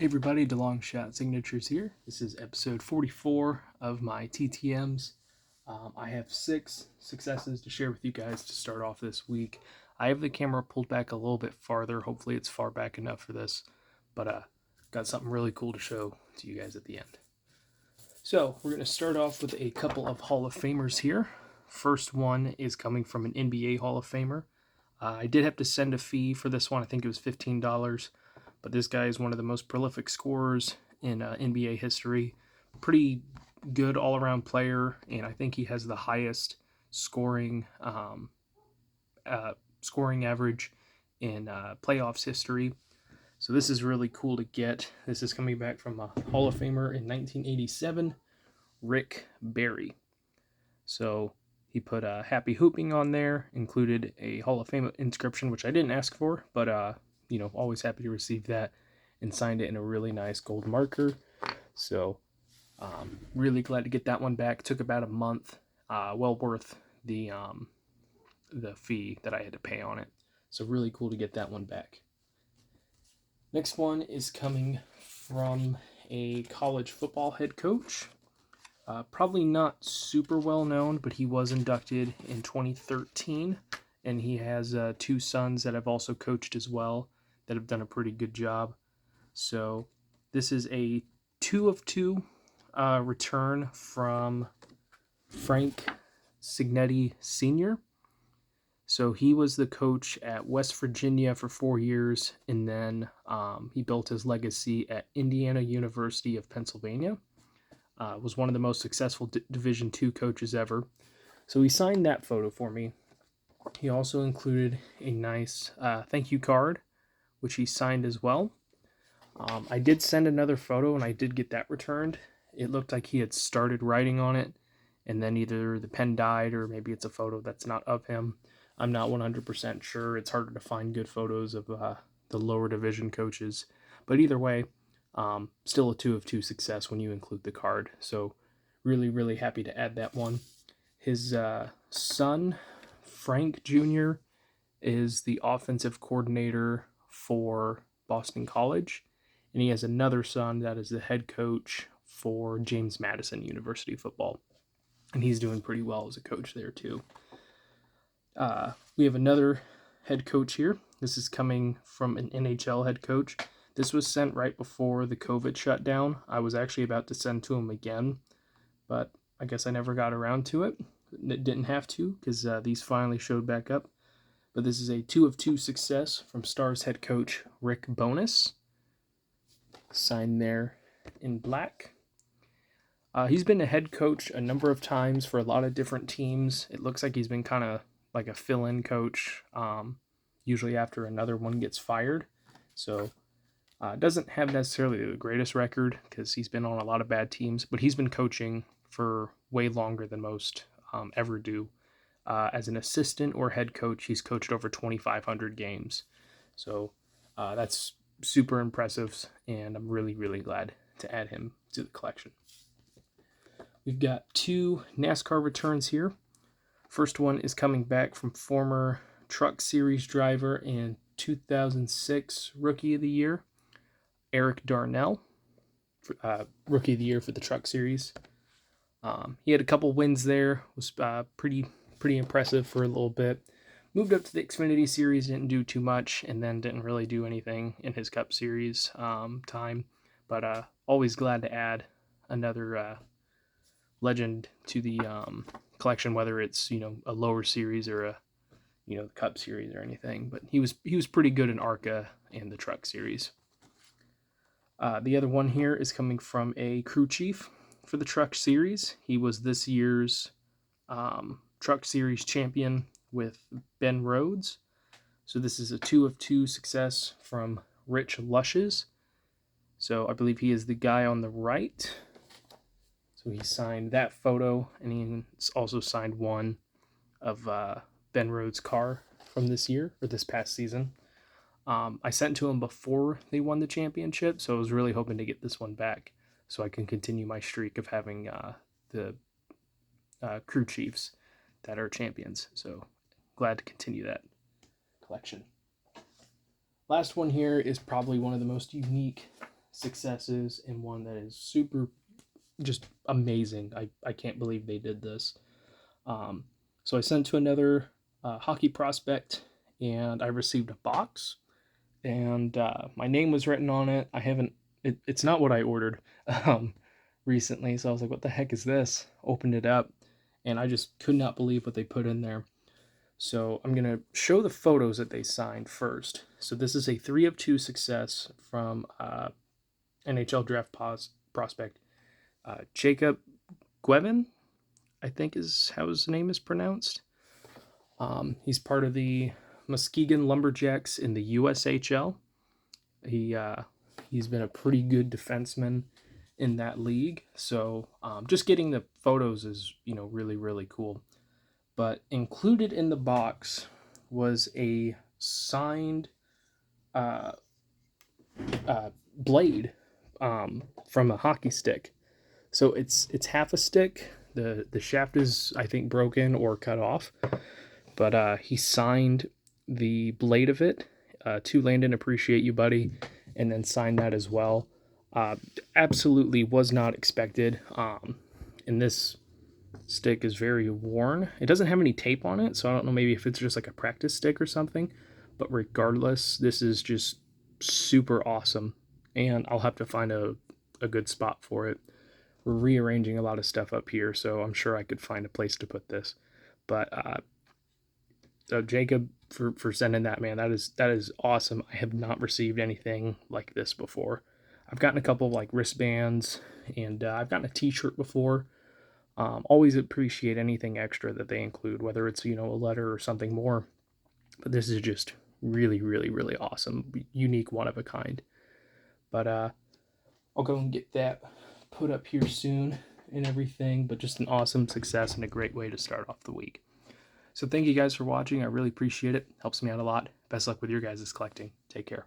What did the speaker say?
Hey everybody, DeLong Shot Signatures here. This is episode 44 of my TTMs. I have 6 successes to share with you guys to start off this week. I have the camera pulled back a little bit farther. Hopefully it's far back enough for this. But got something really cool to show to you guys at the end. So we're going to start off with a couple of Hall of Famers here. First one is coming from an NBA Hall of Famer. I did have to send a fee for this one. I think it was $15. But this guy is one of the most prolific scorers in NBA history. Pretty good all-around player, and I think he has the highest scoring average in playoffs history. So this is really cool to get. This is coming back from a Hall of Famer in 1987, Rick Barry. So he put Happy Hooping on there, included a Hall of Fame inscription, which I didn't ask for, but always happy to receive that, and signed it in a really nice gold marker. So really glad to get that one back. Took about a month. Well worth the fee that I had to pay on it. So really cool to get that one back. Next one is coming from a college football head coach. Probably not super well known, but he was inducted in 2013, and he has 2 sons that I've also coached as well that have done a pretty good job. So this is a 2 of 2 return from Frank Signetti Sr. So he was the coach at West Virginia for 4 years, and then he built his legacy at Indiana University of Pennsylvania. Was one of the most successful Division II coaches ever. So he signed that photo for me. He also included a nice thank you card, which he signed as well. I did send another photo, and I did get that returned. It looked like he had started writing on it, and then either the pen died, or maybe it's a photo that's not of him. I'm not 100% sure. It's harder to find good photos of the lower division coaches. But either way, still a 2 of 2 success when you include the card. So really, really happy to add that one. His son, Frank Jr., is the offensive coordinator for Boston College, and he has another son that is the head coach for James Madison University football, and he's doing pretty well as a coach there too. We have another head coach here. This is coming from an NHL head coach. This was sent right before the COVID shutdown. I was actually about to send to him again, but I guess I never got around to it. Didn't have to, because these finally showed back up. But this is a 2 of 2 success from Stars head coach Rick Bowness. Signed there in black. He's been a head coach a number of times for a lot of different teams. It looks like he's been kind of like a fill-in coach, usually after another one gets fired. So doesn't have necessarily the greatest record, because he's been on a lot of bad teams, but he's been coaching for way longer than most ever do. As an assistant or head coach, he's coached over 2,500 games. So that's super impressive, and I'm really, really glad to add him to the collection. We've got 2 NASCAR returns here. First one is coming back from former Truck Series driver and 2006 Rookie of the Year, Eric Darnell, Rookie of the Year for the Truck Series. He had a couple wins there, was pretty impressive for a little bit. Moved up to the Xfinity Series, didn't do too much, and then didn't really do anything in his Cup Series time. But always glad to add another legend to the collection, whether it's a lower series or a the Cup Series or anything. But he was pretty good in ARCA and the Truck Series. The other one here is coming from a crew chief for the Truck Series. He was this year's Truck Series champion with Ben Rhodes. So this is a 2 of 2 success from Rich Lushes. So I believe he is the guy on the right. So he signed that photo, and he also signed one of Ben Rhodes' car from this year, or this past season. I sent to him before they won the championship, so I was really hoping to get this one back so I can continue my streak of having the crew chiefs that are champions. So glad to continue that collection. Last one here is probably one of the most unique successes and one that is super just amazing. I can't believe they did this. So I sent to another hockey prospect, and I received a box, and my name was written on it. I haven't. It's not what I ordered um, recently, so I was like, "What the heck is this?" Opened it up, and I just could not believe what they put in there. So I'm gonna show the photos that they signed first. So this is a 3 of 2 success from NHL draft prospect Jacob Guevin, I think is how his name is pronounced. He's part of the Muskegon Lumberjacks in the USHL. He's been a pretty good defenseman in that league. So just getting the photos is really really cool. But included in the box was a signed uh, blade from a hockey stick. So it's half a stick. The shaft is, I think, broken or cut off. But he signed the blade of it to Landon, appreciate you, buddy, and then signed that as well. Absolutely was not expected. And this stick is very worn. It doesn't have any tape on it, so I don't know, maybe if it's just like a practice stick or something. But regardless, this is just super awesome. And I'll have to find a good spot for it. We're rearranging a lot of stuff up here, so I'm sure I could find a place to put this. But Jacob, for sending that, man, that is awesome. I have not received anything like this before. I've gotten a couple of like wristbands, and I've gotten a T-shirt before. Always appreciate anything extra that they include, whether it's a letter or something more. But this is just really, really, really awesome, unique, one of a kind. But I'll go and get that put up here soon and everything. But just an awesome success and a great way to start off the week. So thank you guys for watching. I really appreciate it. Helps me out a lot. Best luck with your guys' collecting. Take care.